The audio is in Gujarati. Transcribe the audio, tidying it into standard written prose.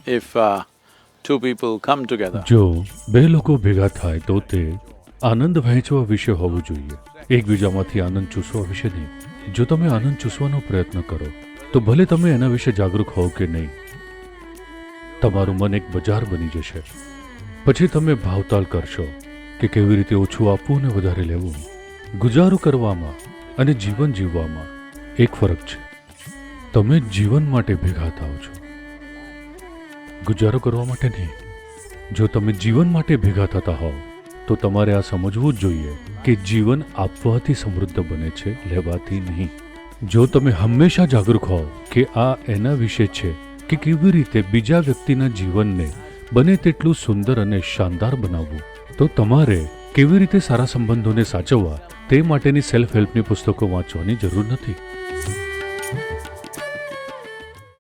if two people come together. જો બે લોકો ભેગા થાય તો તે આનંદ વહેંચવા વિશે હોવું જોઈએ, એકબીજામાંથી આનંદ ચૂસવા વિશે નહીં. જો તમે આનંદ ચૂસવાનો પ્રયત્ન કરો તો ભલે તમે એના વિશે જાગૃત હોવ કે નહીં, તમારું મન એક બજાર બની જશે. પછી તમે ભાવતાલ કરશો કે કેવી રીતે ઓછું આપવું અને વધારે લેવું. ગુજારો કરવામાં અને જીવન જીવવામાં એક ફરક છે. તમે જીવન માટે ભેગા થાઓ છો, ગુજારો કરવા માટે નહીં. જો તમે જીવન માટે ભેગા થતા હોવ તો તમારે આ સમજવું જ જોઈએ કે જીવન આપવાથી સમૃદ્ધ બને છે, લેવાથી નહીં. જો તમે હંમેશા જાગૃત હોવ કે આ એના વિશે છે કે કેવી રીતે બીજા વ્યક્તિના જીવનને બને તેટલું સુંદર અને શાનદાર બનાવવું, તો તમારે કેવી રીતે સારા સંબંધોને સાચવવા તે માટેની સેલ્ફ હેલ્પની પુસ્તકો વાંચવાની જરૂર નથી.